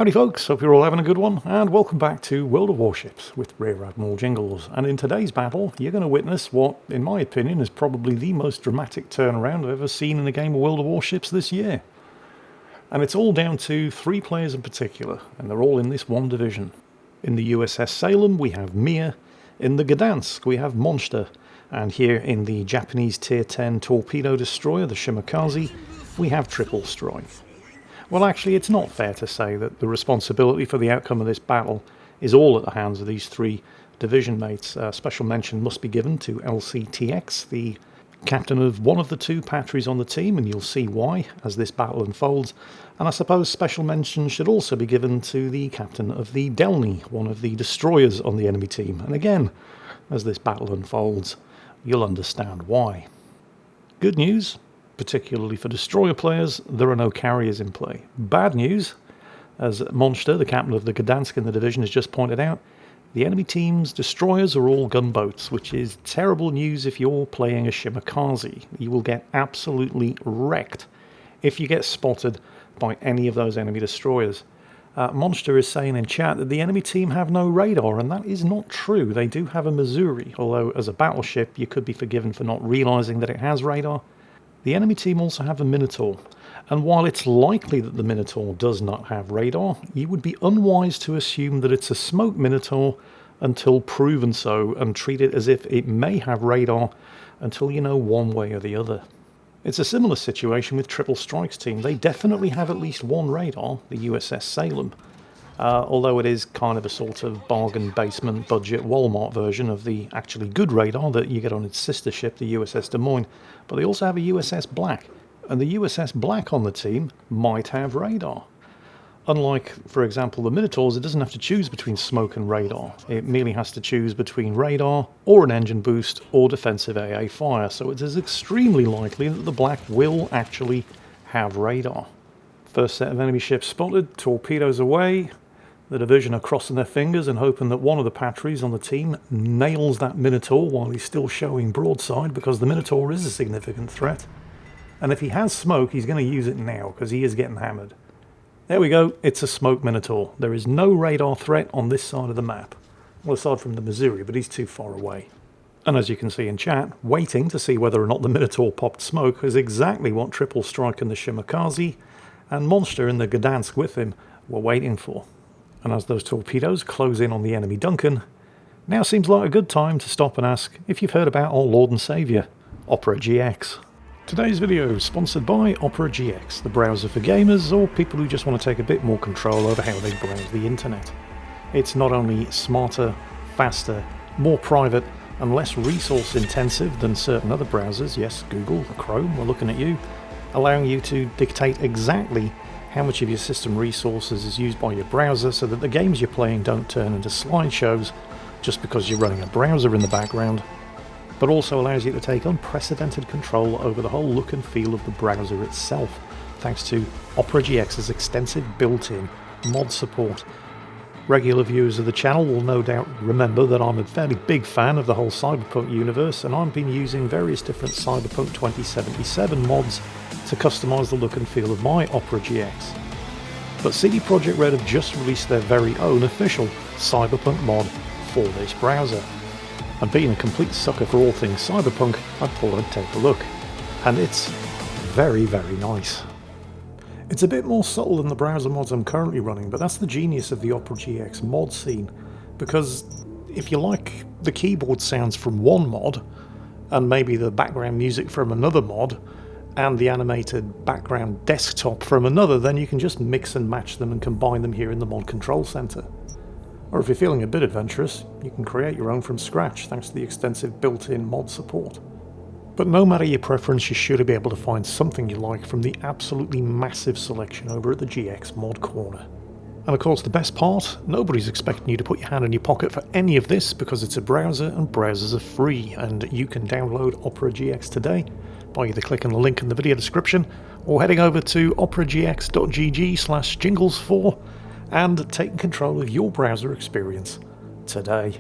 Howdy folks, hope you're all having a good one, and welcome back to World of Warships with Rear Admiral Jingles. And in today's battle, you're going to witness what, in my opinion, is probably the most dramatic turnaround I've ever seen in a game of World of Warships this year. And it's all down to 3 players in particular, and they're all in this one division. In the USS Salem, we have Mir. In the Gdansk, we have Monster. And here in the Japanese Tier 10 torpedo destroyer, the Shimakaze, we have Triple Strike. Well, actually, it's not fair to say that the responsibility for the outcome of this battle is all at the hands of these 3 division mates. Special mention must be given to LCTX, the captain of one of the 2 batteries on the team, and you'll see why as this battle unfolds. And I suppose special mention should also be given to the captain of the Delny, one of the destroyers on the enemy team. And again, as this battle unfolds, you'll understand why. Good news, particularly for destroyer players, there are no carriers in play. Bad news, as Monster, the captain of the Gdansk in the division, has just pointed out, the enemy team's destroyers are all gunboats, which is terrible news if you're playing a Shimakaze. You will get absolutely wrecked if you get spotted by any of those enemy destroyers. Monster is saying in chat that the enemy team have no radar, and that is not true. They do have a Missouri, although as a battleship you could be forgiven for not realising that it has radar. The enemy team also have a Minotaur, and while it's likely that the Minotaur does not have radar, you would be unwise to assume that it's a smoke Minotaur until proven so, and treat it as if it may have radar until you know one way or the other. It's a similar situation with Triple Strike's team. They definitely have at least one radar, the USS Salem, although it is kind of a sort of bargain basement budget Walmart version of the actually good radar that you get on its sister ship, the USS Des Moines. But they also have a USS Black, and the USS Black on the team might have radar. Unlike, for example, the Minotaurs, it doesn't have to choose between smoke and radar. It merely has to choose between radar, or an engine boost, or defensive AA fire, so it is extremely likely that the Black will actually have radar. First set of enemy ships spotted, torpedoes away. The division are crossing their fingers and hoping that one of the batteries on the team nails that Minotaur while he's still showing broadside, because the Minotaur is a significant threat. And if he has smoke, he's going to use it now, because he is getting hammered. There we go, it's a smoke Minotaur. There is no radar threat on this side of the map. Well, aside from the Missouri, but he's too far away. And as you can see in chat, waiting to see whether or not the Minotaur popped smoke is exactly what Triple Strike and the Shimakaze, and Monster and the Gdansk with him, were waiting for. And as those torpedoes close in on the enemy Duncan, now seems like a good time to stop and ask if you've heard about our Lord and Saviour, Opera GX. Today's video is sponsored by Opera GX, the browser for gamers or people who just want to take a bit more control over how they browse the internet. It's not only smarter, faster, more private and less resource intensive than certain other browsers, yes, Google, Chrome, we're looking at you, allowing you to dictate exactly how much of your system resources is used by your browser so that the games you're playing don't turn into slideshows just because you're running a browser in the background, but also allows you to take unprecedented control over the whole look and feel of the browser itself, thanks to Opera GX's extensive built-in mod support. Regular viewers of the channel will no doubt remember that I'm a fairly big fan of the whole Cyberpunk universe, and I've been using various different Cyberpunk 2077 mods to customise the look and feel of my Opera GX. But CD Projekt Red have just released their very own official Cyberpunk mod for this browser. And being a complete sucker for all things Cyberpunk, I thought I'd take a look. And it's very, very nice. It's a bit more subtle than the browser mods I'm currently running, but that's the genius of the Opera GX mod scene. Because if you like the keyboard sounds from one mod, and maybe the background music from another mod, and the animated background desktop from another, then you can just mix and match them and combine them here in the mod control center. Or if you're feeling a bit adventurous, you can create your own from scratch thanks to the extensive built-in mod support. But no matter your preference, you should be able to find something you like from the absolutely massive selection over at the GX Mod Corner. And of course the best part, nobody's expecting you to put your hand in your pocket for any of this because it's a browser and browsers are free, and you can download Opera GX today by either clicking the link in the video description or heading over to operagx.gg/jingles4 and taking control of your browser experience today.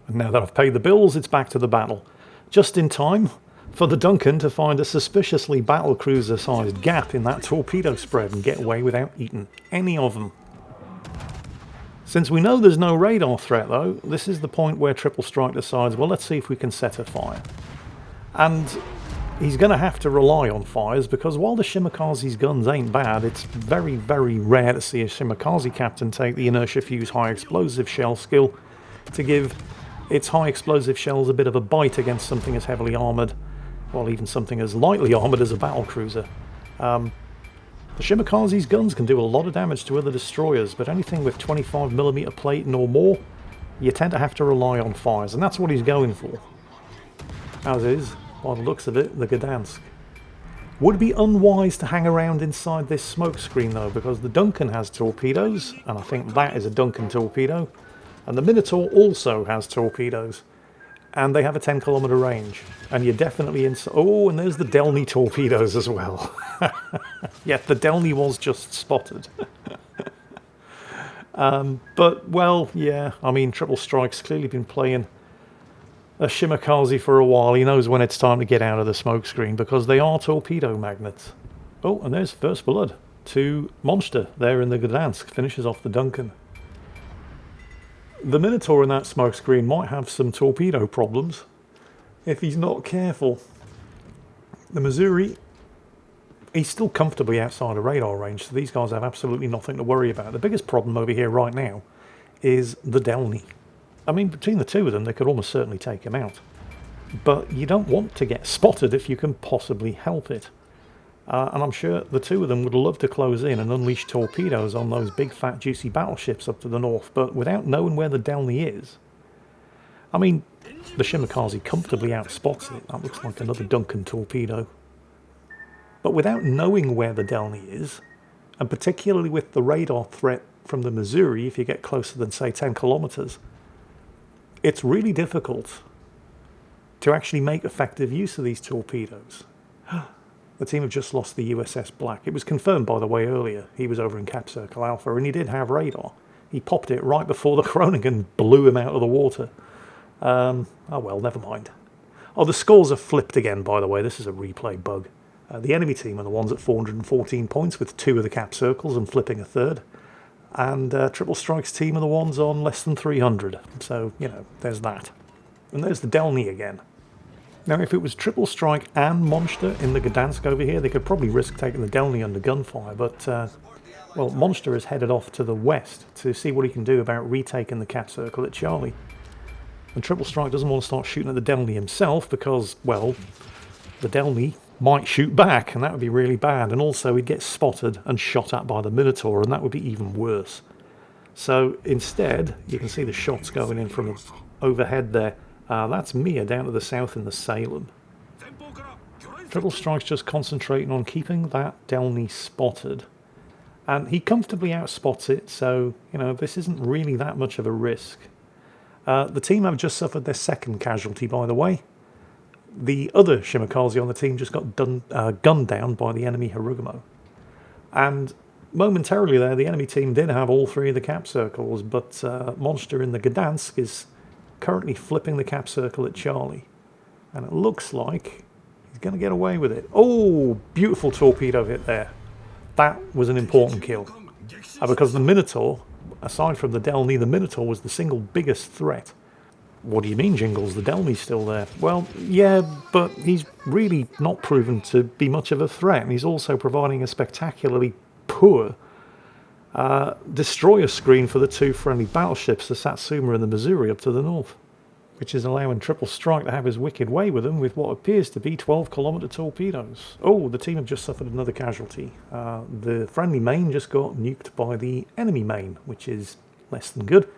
And now that I've paid the bills, it's back to the battle. Just in time, for the Duncan to find a suspiciously battlecruiser-sized gap in that torpedo spread and get away without eating any of them. Since we know there's no radar threat though, this is the point where Triple Strike decides, well, let's see if we can set a fire. And he's going to have to rely on fires, because while the Shimakaze's guns ain't bad, it's very, very rare to see a Shimakaze captain take the inertia fuse high explosive shell skill to give its high explosive shells a bit of a bite against something as heavily armoured, well, even something as lightly armoured as a battlecruiser. The Shimakaze's guns can do a lot of damage to other destroyers, but anything with 25mm plating or more, you tend to have to rely on fires, and that's what he's going for. As is, by the looks of it, the Gdansk. Would it be unwise to hang around inside this smoke screen though, because the Duncan has torpedoes, and I think that is a Duncan torpedo, and the Minotaur also has torpedoes, and they have a 10km range, and you're definitely in... Oh, and there's the Delny torpedoes as well. Yeah, the Delny was just spotted. But, well, yeah, I mean, Triple Strike's clearly been playing a Shimakaze for a while. He knows when it's time to get out of the smoke screen, because they are torpedo magnets. Oh, and there's first blood to Monster there in the Gdansk, finishes off the Duncan. The Minotaur in that smoke screen might have some torpedo problems if he's not careful. The Missouri, he's still comfortably outside of radar range, so these guys have absolutely nothing to worry about. The biggest problem over here right now is the Delny. I mean, between the two of them, they could almost certainly take him out. But you don't want to get spotted if you can possibly help it. And I'm sure the two of them would love to close in and unleash torpedoes on those big fat juicy battleships up to the north, but without knowing where the Delny is... I mean, the Shimakaze comfortably outspots it. That looks like another Duncan torpedo. But without knowing where the Delny is, and particularly with the radar threat from the Missouri, if you get closer than, say, 10 kilometers, it's really difficult to actually make effective use of these torpedoes. The team have just lost the USS Black. It was confirmed, by the way, earlier. He was over in Cap Circle Alpha, and he did have radar. He popped it right before the Groningen blew him out of the water. Oh well, never mind. Oh, the scores are flipped again, by the way. This is a replay bug. The enemy team are the ones at 414 points with 2 of the cap circles and flipping a third. And Triple Strike's team are the ones on less than 300. So, you know, there's that. And there's the Delny again. Now, if it was Triple Strike and Monster in the Gdansk over here, they could probably risk taking the Delny under gunfire, but, well, Monster is headed off to the west to see what he can do about retaking the cap circle at Charlie. And Triple Strike doesn't want to start shooting at the Delny himself because, well, the Delny might shoot back, and that would be really bad, and also he'd get spotted and shot at by the Minotaur, and that would be even worse. So, instead, you can see the shots going in from overhead there. That's Mia down to the south in the Salem. Triple Strike's just concentrating on keeping that Delny spotted. And he comfortably outspots it, so, you know, this isn't really that much of a risk. The team have just suffered their second casualty, by the way. The other Shimakaze on the team just got gunned down by the enemy Harugumo. And momentarily there, the enemy team did have all 3 of the cap circles, but Monster in the Gdansk is currently flipping the cap circle at Charlie, and it looks like he's going to get away with it. Oh, beautiful torpedo hit there. That was an important kill, because the Minotaur, aside from the Delny, the Minotaur was the single biggest threat. What do you mean, Jingles? The Delny's still there. Well, yeah, but he's really not proven to be much of a threat, and he's also providing a spectacularly poor destroyer screen for the 2 friendly battleships, the Satsuma and the Missouri, up to the north, which is allowing Triple Strike to have his wicked way with them with what appears to be 12-kilometer torpedoes. Oh, the team have just suffered another casualty. The friendly main just got nuked by the enemy main, which is less than good.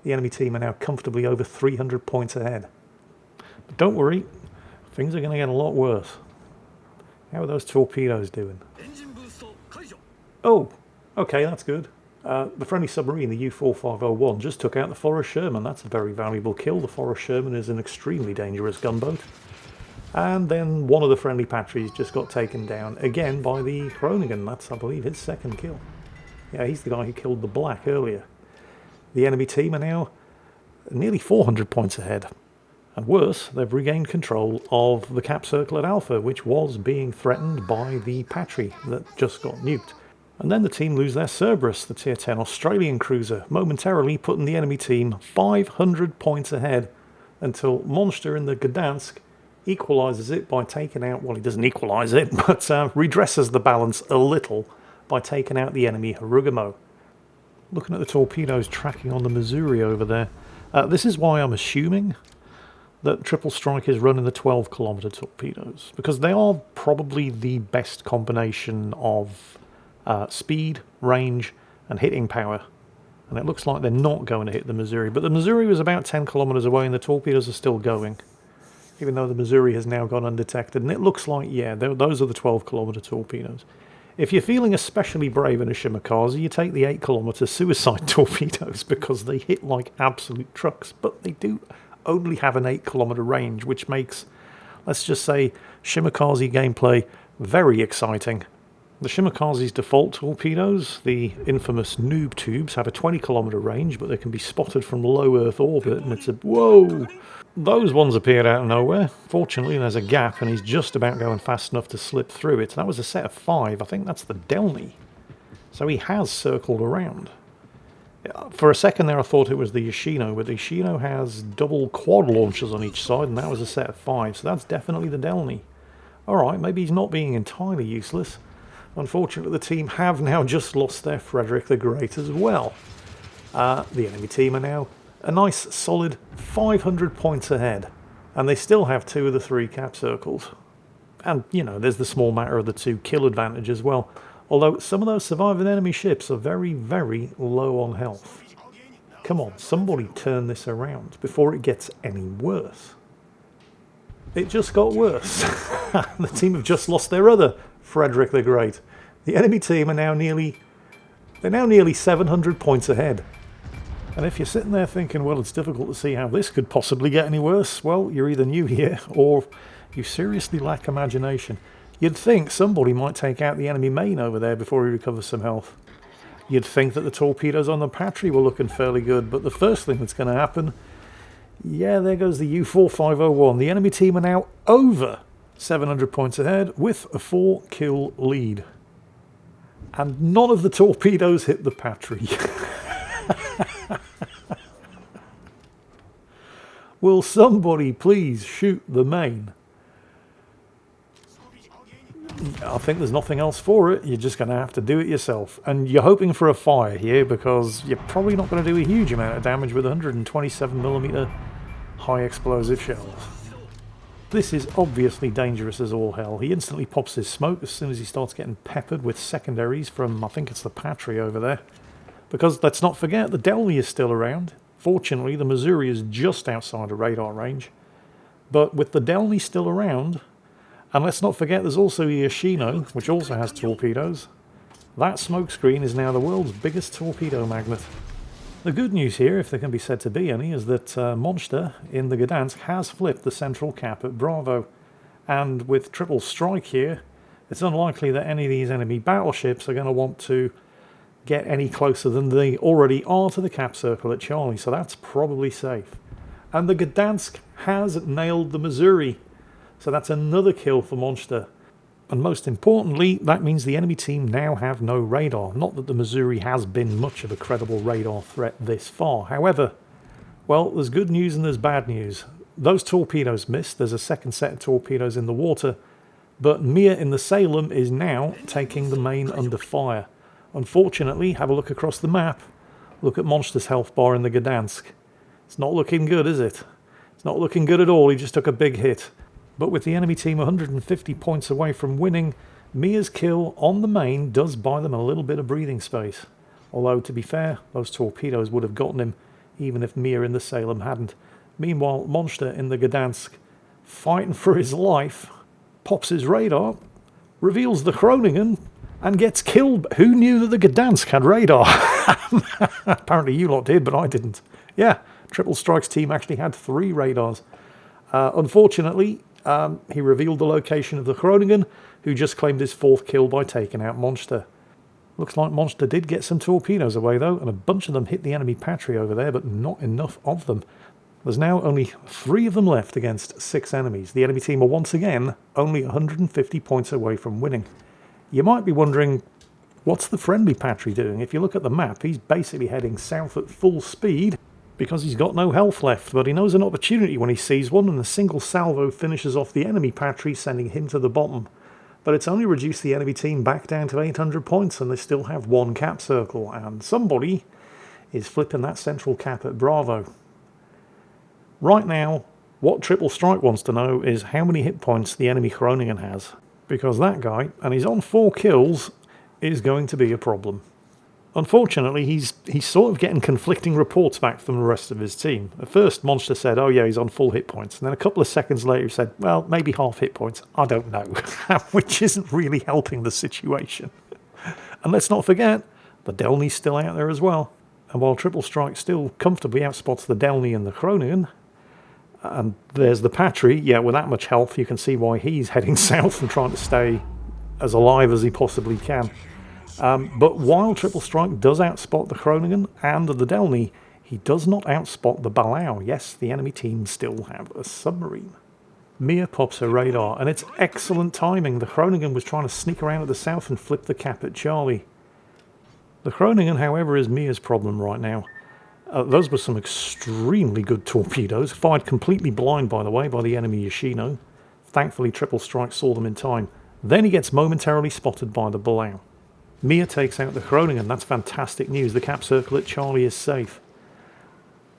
The enemy team are now comfortably over 300 points ahead. But don't worry, things are going to get a lot worse. How are those torpedoes doing? Oh, okay, that's good. The friendly submarine, the U-4501, just took out the Forrest Sherman. That's a very valuable kill. The Forrest Sherman is an extremely dangerous gunboat. And then one of the friendly Patries just got taken down again by the Groningen. That's, I believe, his second kill. Yeah, he's the guy who killed the Black earlier. The enemy team are now nearly 400 points ahead. And worse, they've regained control of the cap circle at Alpha, which was being threatened by the Patry that just got nuked. And then the team lose their Cerberus, the tier 10 Australian cruiser, momentarily putting the enemy team 500 points ahead until Monster in the Gdansk equalises it by taking out, well, he doesn't equalise it, but redresses the balance a little by taking out the enemy Harugamo. Looking at the torpedoes tracking on the Missouri over there, this is why I'm assuming that Triple Strike is running the 12-kilometre torpedoes, because they are probably the best combination of speed, range, and hitting power. And it looks like they're not going to hit the Missouri, but the Missouri was about 10 kilometres away and the torpedoes are still going, even though the Missouri has now gone undetected. And it looks like, yeah, those are the 12-kilometre torpedoes. If you're feeling especially brave in a Shimakaze, you take the 8-kilometre suicide torpedoes, because they hit like absolute trucks, but they do only have an 8-kilometre range, which makes, let's just say, Shimakaze gameplay very exciting. The Shimakaze's default torpedoes, the infamous noob tubes, have a 20-kilometre range, but they can be spotted from low Earth orbit, and it's a... whoa! Those ones appeared out of nowhere. Fortunately, there's a gap, and he's just about going fast enough to slip through it. That was a set of 5. I think that's the Delny. So he has circled around. For a second there, I thought it was the Yoshino, but the Yoshino has double quad launchers on each side, and that was a set of 5. So that's definitely the Delny. Alright, maybe he's not being entirely useless. Unfortunately, the team have now just lost their Frederick the Great as well. The enemy team are now a nice solid 500 points ahead, and they still have 2 of the 3 cap circles. And, you know, there's the small matter of the 2 kill advantage as well, although some of those surviving enemy ships are very, very low on health. Come on, somebody turn this around before it gets any worse. It just got worse. The team have just lost their other Frederick the Great. The enemy team are now nearly 700 points ahead. And if you're sitting there thinking, well, it's difficult to see how this could possibly get any worse, well, you're either new here or you seriously lack imagination. You'd think somebody might take out the enemy main over there before he recovers some health. You'd think that the torpedoes on the Patry were looking fairly good, but the first thing that's going to happen, yeah, there goes the U-4501. The enemy team are now over 700 points ahead with a 4-kill lead. And none of the torpedoes hit the Patry. Will somebody please shoot the main? I think there's nothing else for it. You're just going to have to do it yourself. And you're hoping for a fire here, because you're probably not going to do a huge amount of damage with 127mm high explosive shells. This is obviously dangerous as all hell. He instantly pops his smoke as soon as he starts getting peppered with secondaries from, I think it's the Patry over there. Because let's not forget, the Delny is still around. Fortunately, the Missouri is just outside of radar range. But with the Delny still around, and let's not forget there's also the Yoshino, which also has torpedoes, that smokescreen is now the world's biggest torpedo magnet. The good news here, if there can be said to be any, is that Monster in the Gdansk has flipped the central cap at Bravo. And with Triple Strike here, it's unlikely that any of these enemy battleships are going to want to get any closer than they already are to the cap circle at Charlie, so that's probably safe. And the Gdansk has nailed the Missouri, so that's another kill for Monster. And most importantly, that means the enemy team now have no radar. Not that the Missouri has been much of a credible radar threat this far. However, well, there's good news and there's bad news. Those torpedoes missed. There's a second set of torpedoes in the water, but Mia in the Salem is now taking the main under fire. Unfortunately, have a look across the map. Look at Monster's health bar in the Gdansk. It's not looking good, is it? It's not looking good at all. He just took a big hit. But with the enemy team 150 points away from winning, Mia's kill on the main does buy them a little bit of breathing space. Although, to be fair, those torpedoes would have gotten him, even if Mia in the Salem hadn't. Meanwhile, Monster in the Gdansk, fighting for his life, pops his radar, reveals the Groningen, and gets killed. Who knew that the Gdansk had radar? Apparently you lot did, but I didn't. Yeah, Triple Strike's team actually had 3 radars. Unfortunately, he revealed the location of the Groningen, who just claimed his 4th kill by taking out Monster. Looks like Monster did get some torpedoes away though, and a bunch of them hit the enemy Patry over there, but not enough of them. There's now only 3 of them left against 6 enemies. The enemy team are once again only 150 points away from winning. You might be wondering, what's the friendly Patry doing? If you look at the map, he's basically heading south at full speed because he's got no health left, but he knows an opportunity when he sees one, and a single salvo finishes off the enemy Patry, sending him to the bottom. But it's only reduced the enemy team back down to 800 points, and they still have 1 cap circle, and somebody is flipping that central cap at Bravo. Right now, what Triple Strike wants to know is how many hit points the enemy Groningen has, because that guy, and he's on 4 kills, is going to be a problem. Unfortunately, he's sort of getting conflicting reports back from the rest of his team. At first, Monster said, oh yeah, he's on full hit points. And then a couple of seconds later, he said, well, maybe half hit points. I don't know. Which isn't really helping the situation. And let's not forget, the Delny's still out there as well. And while Triple Strike still comfortably outspots the Delny and the Groningen, and there's the Patry, yeah, with that much health, you can see why he's heading south and trying to stay as alive as he possibly can. But while Triple Strike does outspot the Groningen and the Delny, he does not outspot the Balau. Yes, the enemy team still have a submarine. Mia pops her radar, and it's excellent timing. The Groningen was trying to sneak around to the south and flip the cap at Charlie. The Groningen, however, is Mia's problem right now. Those were some extremely good torpedoes, fired completely blind, by the way, by the enemy Yoshino. Thankfully, Triple Strike saw them in time. Then he gets momentarily spotted by the Balau. Mia takes out the Groningen. That's fantastic news. The cap circle at Charlie is safe.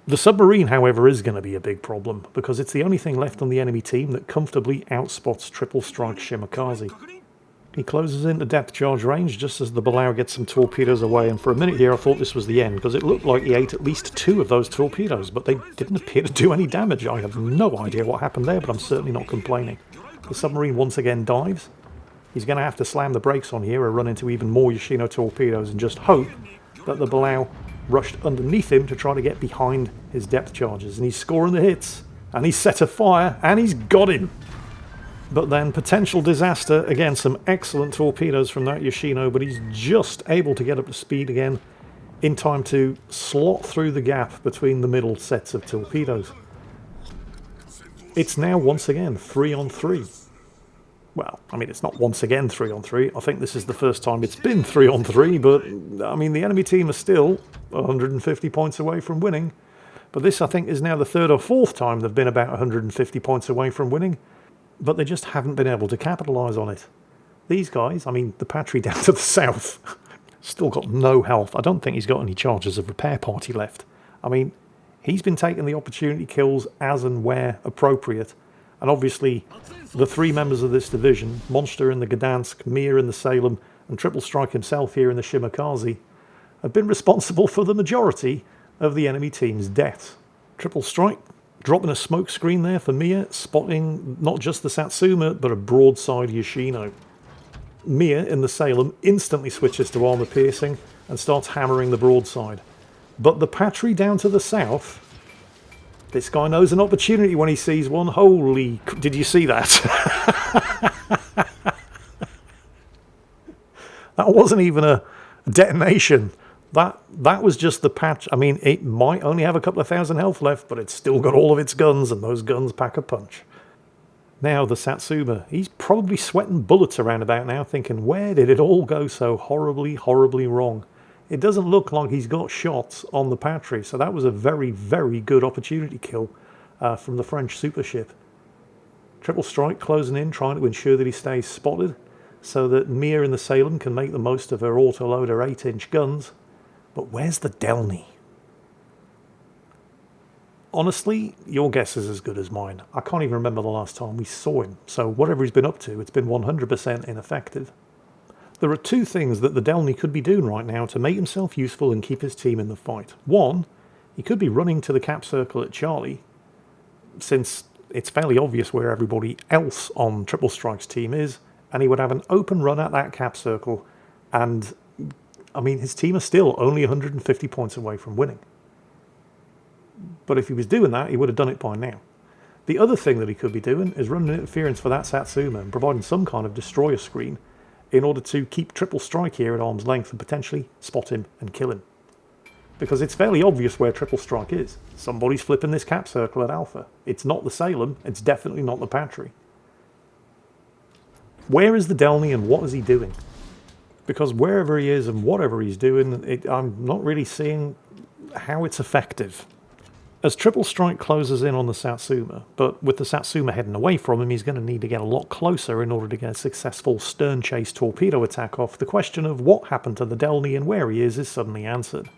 The submarine, however, is going to be a big problem, because it's the only thing left on the enemy team that comfortably outspots Triple Strike Shimakaze. He closes into depth charge range just as the Balau gets some torpedoes away, and for a minute here I thought this was the end, because it looked like he ate at least 2 of those torpedoes, but they didn't appear to do any damage. I have no idea what happened there, but I'm certainly not complaining. The submarine once again dives. He's going to have to slam the brakes on here or run into even more Yoshino torpedoes and just hope that the Balau rushed underneath him to try to get behind his depth charges. And he's scoring the hits, and he's set a fire, and he's got him. But then potential disaster. Again, some excellent torpedoes from that Yoshino, but he's just able to get up to speed again in time to slot through the gap between the middle sets of torpedoes. It's now once again 3 on 3. Well, I mean, it's not once again 3 on 3. I think this is the first time it's been 3 on 3, but I mean, the enemy team are still 150 points away from winning. But this, I think, is now the 3rd or 4th time they've been about 150 points away from winning, but they just haven't been able to capitalise on it. These guys, I mean, the Patry down to the south, still got no health. I don't think he's got any charges of repair party left. I mean, he's been taking the opportunity kills as and where appropriate. And obviously, the 3 members of this division, Monster in the Gdansk, Mia in the Salem, and Triple Strike himself here in the Shimakaze, have been responsible for the majority of the enemy team's deaths. Triple Strike dropping a smoke screen there for Mia, spotting not just the Satsuma, but a broadside Yoshino. Mia in the Salem instantly switches to armor piercing and starts hammering the broadside. But the Patry down to the south, this guy knows an opportunity when he sees one. Holy... Did you see that? That wasn't even a detonation. That was just the patch. I mean, it might only have a couple of thousand health left, but it's still got all of its guns, and those guns pack a punch. Now, the Satsuma. He's probably sweating bullets around about now, thinking, where did it all go so horribly, horribly wrong? It doesn't look like he's got shots on the Patry, so that was a very, very good opportunity kill from the French super ship. Triple Strike closing in, trying to ensure that he stays spotted, so that Mia in the Salem can make the most of her autoloader 8-inch guns. But where's the Delny? Honestly, your guess is as good as mine. I can't even remember the last time we saw him, so whatever he's been up to, it's been 100% ineffective. There are 2 things that the Delny could be doing right now to make himself useful and keep his team in the fight. 1, he could be running to the cap circle at Charlie, since it's fairly obvious where everybody else on Triple Strike's team is, and he would have an open run at that cap circle, and, I mean, his team are still only 150 points away from winning. But if he was doing that, he would have done it by now. The other thing that he could be doing is running interference for that Satsuma and providing some kind of destroyer screen in order to keep Triple Strike here at arm's length and potentially spot him and kill him. because it's fairly obvious where Triple Strike is. Somebody's flipping this cap circle at Alpha. It's not the Salem, it's definitely not the Patry. Where is the Delny and what is he doing? Because wherever he is and whatever he's doing, I'm not really seeing how it's effective. As Triple Strike closes in on the Satsuma, but with the Satsuma heading away from him, he's going to need to get a lot closer in order to get a successful stern chase torpedo attack off. The question of what happened to the Delny and where he is suddenly answered.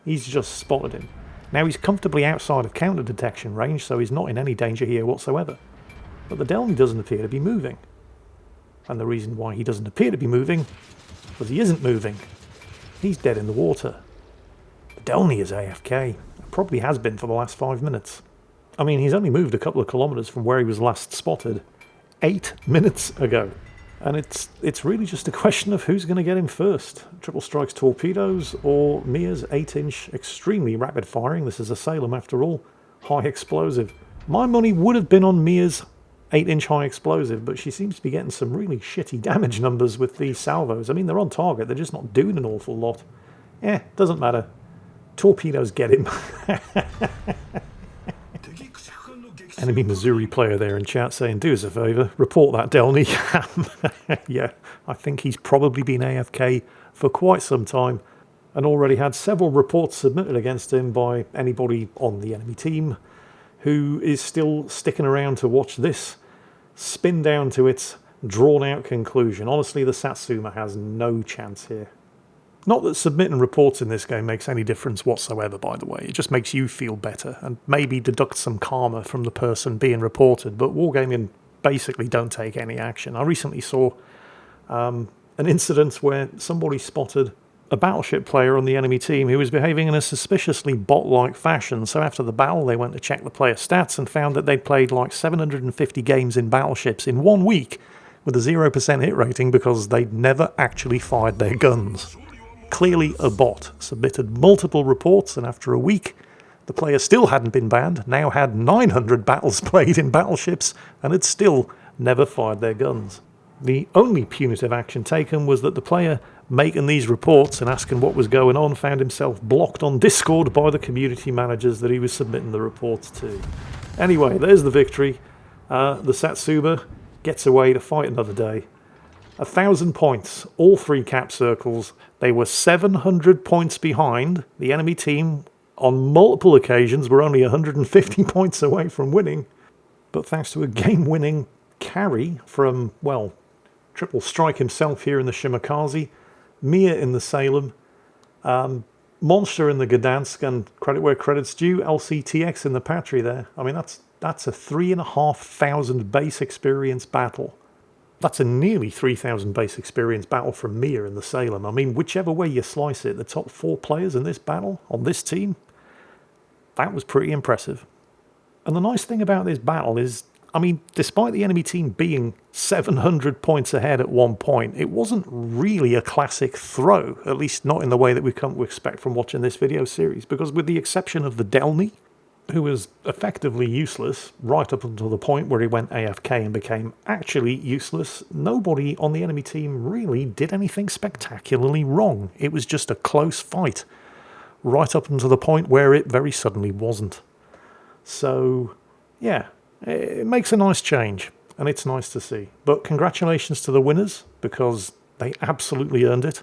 He's just spotted him. Now he's comfortably outside of counter detection range, so he's not in any danger here whatsoever. But the Delny doesn't appear to be moving. And the reason why he doesn't appear to be moving, because he isn't moving. He's dead in the water. The Delny is AFK. Probably has been for the last 5 minutes. I mean, he's only moved a couple of kilometres from where he was last spotted 8 minutes ago. And it's really just a question of who's going to get him first. Triple Strike's torpedoes or Mia's 8-inch extremely rapid firing. This is a Salem after all. High explosive. My money would have been on Mia's 8-inch high explosive, but she seems to be getting some really shitty damage numbers with these salvos. I mean, they're on target, they're just not doing an awful lot. Doesn't matter. Torpedoes get him. Enemy Missouri player there in chat saying, do us a favour, report that Delny. Yeah, I think he's probably been AFK for quite some time and already had several reports submitted against him by anybody on the enemy team who is still sticking around to watch this spin down to its drawn-out conclusion. Honestly, the Satsuma has no chance here. Not that submitting reports in this game makes any difference whatsoever, by the way. It just makes you feel better and maybe deduct some karma from the person being reported, but Wargaming basically don't take any action. I recently saw an incident where somebody spotted a battleship player on the enemy team who was behaving in a suspiciously bot-like fashion, so after the battle they went to check the player stats and found that they'd played like 750 games in battleships in 1 week with a 0% hit rating because they'd never actually fired their guns. Clearly a bot. Submitted multiple reports, and after a week the player still hadn't been banned, now had 900 battles played in battleships, and had still never fired their guns. The only punitive action taken was that the player making these reports and asking what was going on found himself blocked on Discord by the community managers that he was submitting the reports to. Anyway, there's the victory. The Satsuma gets away to fight another day. 1,000 points, all 3 cap circles. They were 700 points behind. The enemy team, on multiple occasions, were only 150 points away from winning. But thanks to a game-winning carry from, well, Triple Strike himself here in the Shimakaze, Mia in the Salem, Monster in the Gdansk, and credit where credit's due, LCTX in the Patry there. I mean, that's a 3,500 base experience battle. That's a nearly 3,000 base experience battle from Mia in the Salem. I mean, whichever way you slice it, the top 4 players in this battle, on this team, that was pretty impressive. And the nice thing about this battle is, I mean, despite the enemy team being 700 points ahead at one point, it wasn't really a classic throw, at least not in the way that we've come to expect from watching this video series, because with the exception of the Delny, who was effectively useless right up until the point where he went AFK and became actually useless, nobody on the enemy team really did anything spectacularly wrong. It was just a close fight, right up until the point where it very suddenly wasn't. So, yeah, it makes a nice change, and it's nice to see. But congratulations to the winners, because they absolutely earned it,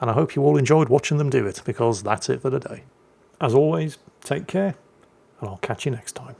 and I hope you all enjoyed watching them do it, because that's it for today. As always, take care, and I'll catch you next time.